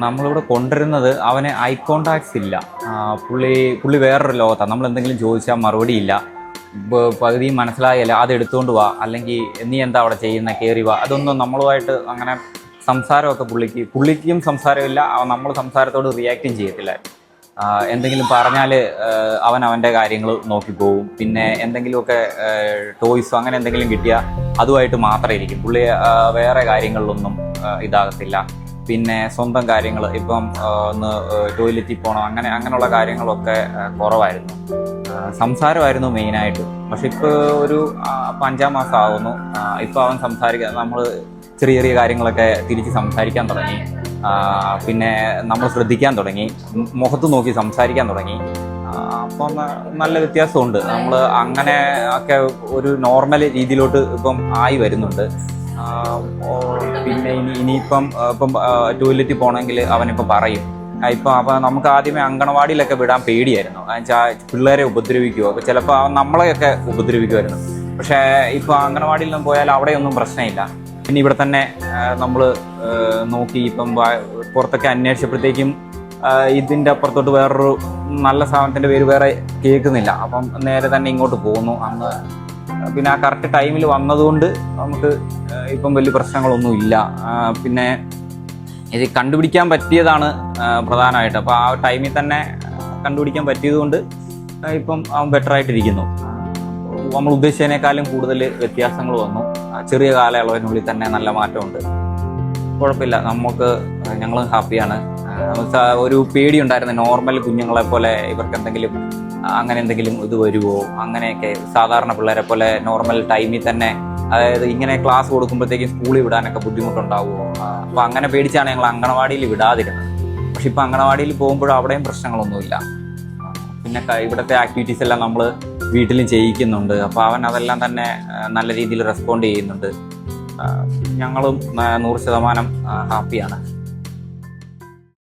നമ്മളിവിടെ കൊണ്ടുവരുന്നത് അവന് ഐ കോണ്ടാക്ട്സ് ഇല്ല. പുള്ളി വേറൊരു ലോകത്താണ്. നമ്മൾ എന്തെങ്കിലും ചോദിച്ചാൽ മറുപടി ഇല്ല. പകുതി മനസ്സിലായല്ല അത് എടുത്തുകൊണ്ട് വാ, അല്ലെങ്കിൽ നീ എന്താ അവിടെ ചെയ്യുന്ന, കയറി വാ. അതൊന്നും നമ്മളുമായിട്ട് അങ്ങനെ സംസാരമൊക്കെ പുള്ളിക്കും സംസാരമില്ല. നമ്മൾ സംസാരത്തോട് റിയാക്റ്റും ചെയ്യത്തില്ല. എന്തെങ്കിലും പറഞ്ഞാൽ അവൻ്റെ കാര്യങ്ങൾ നോക്കിപ്പോവും. പിന്നെ എന്തെങ്കിലുമൊക്കെ ടോയ്സോ അങ്ങനെ എന്തെങ്കിലും കിട്ടിയാൽ അതുമായിട്ട് മാത്രമേ ഇരിക്കും. പുള്ളി വേറെ കാര്യങ്ങളിലൊന്നും ഇതാകത്തില്ല. പിന്നെ സ്വന്തം കാര്യങ്ങൾ ഇപ്പം ഒന്ന് ടോയ്ലറ്റിൽ പോകണം അങ്ങനെയുള്ള കാര്യങ്ങളൊക്കെ കുറവായിരുന്നു. സംസാരമായിരുന്നു മെയിനായിട്ട്. പക്ഷെ ഇപ്പോൾ ഒരു 5-ാം മാസം ആവുന്നു. ഇപ്പോൾ അവൻ സംസാരിക്കാൻ, നമ്മൾ ചെറിയ ചെറിയ കാര്യങ്ങളൊക്കെ തിരിച്ച് സംസാരിക്കാൻ തുടങ്ങി. പിന്നെ നമ്മൾ ശ്രദ്ധിക്കാൻ തുടങ്ങി, മുഖത്ത് നോക്കി സംസാരിക്കാൻ തുടങ്ങി. അപ്പം നല്ല വ്യത്യാസമുണ്ട്. നമ്മൾ അങ്ങനെ ഒക്കെ ഒരു നോർമൽ രീതിയിലോട്ട് ഇപ്പം ആയി വരുന്നുണ്ട്. പിന്നെ ഇനിയിപ്പം ടോയ്ലറ്റിൽ പോകണമെങ്കിൽ അവനിപ്പം പറയും. അപ്പം നമുക്ക് ആദ്യമേ അങ്കണവാടിയിലൊക്കെ വിടാൻ പേടിയായിരുന്നു. എന്നുവെച്ചാൽ പിള്ളേരെ ഉപദ്രവിക്കുമോ, അപ്പോൾ ചിലപ്പോൾ നമ്മളെയൊക്കെ ഉപദ്രവിക്കുമായിരുന്നു. പക്ഷേ ഇപ്പോൾ അങ്കണവാടിയിലൊന്നും പോയാൽ അവിടെയൊന്നും പ്രശ്നമില്ല. പിന്നെ ഇവിടെ തന്നെ നമ്മൾ നോക്കി ഇപ്പം പുറത്തൊക്കെ അന്വേഷിച്ചപ്പോഴത്തേക്കും ഇതിൻ്റെ അപ്പുറത്തോട്ട് വേറൊരു നല്ല സാധനത്തിൻ്റെ പേര് വേറെ കേൾക്കുന്നില്ല. അപ്പം നേരെ തന്നെ ഇങ്ങോട്ട് പോകുന്നു. അന്ന് പിന്നെ ആ കറക്റ്റ് ടൈമിൽ വന്നതുകൊണ്ട് നമുക്ക് ഇപ്പം വലിയ പ്രശ്നങ്ങളൊന്നും ഇല്ല. പിന്നെ ഇത് കണ്ടുപിടിക്കാൻ പറ്റിയതാണ് പ്രധാനമായിട്ട്. അപ്പോൾ ആ ടൈമിൽ തന്നെ കണ്ടുപിടിക്കാൻ പറ്റിയതുകൊണ്ട് ഇപ്പം അവൻ ബെറ്ററായിട്ടിരിക്കുന്നു. നമ്മൾ ഉദ്ദേശിച്ചതിനേക്കാളും കൂടുതൽ വ്യത്യാസങ്ങൾ വന്നു. ചെറിയ കാലയളവിനുള്ളിൽ തന്നെ നല്ല മാറ്റമുണ്ട്. കുഴപ്പമില്ല, ഞങ്ങളും ഹാപ്പിയാണ്. ഒരു പേടിയുണ്ടായിരുന്നു, നോർമൽ കുഞ്ഞുങ്ങളെ പോലെ ഇവർക്ക് എന്തെങ്കിലും ഇത് വരുമോ, അങ്ങനെയൊക്കെ സാധാരണ പിള്ളേരെ പോലെ നോർമൽ ടൈമിൽ തന്നെ, അതായത് ഇങ്ങനെ ക്ലാസ് കൊടുക്കുമ്പോഴത്തേക്കും സ്കൂളിൽ വിടാനൊക്കെ ബുദ്ധിമുട്ടുണ്ടാവുമോ, അപ്പോൾ അങ്ങനെ പേടിച്ചാണ് ഞങ്ങൾ അങ്കണവാടിയിൽ വിടാതിരുന്നത്. പക്ഷെ ഇപ്പോൾ അങ്കണവാടിയിൽ പോകുമ്പോഴും അവിടെയും പ്രശ്നങ്ങളൊന്നുമില്ല. പിന്നെ ഇവിടുത്തെ ആക്ടിവിറ്റീസ് എല്ലാം നമ്മൾ വീട്ടിലും ചെയ്യിക്കുന്നുണ്ട്. അപ്പോൾ അവൻ അതെല്ലാം തന്നെ നല്ല രീതിയിൽ റെസ്പോണ്ട് ചെയ്യുന്നുണ്ട്. ഞങ്ങളും 100% ഹാപ്പിയാണ്.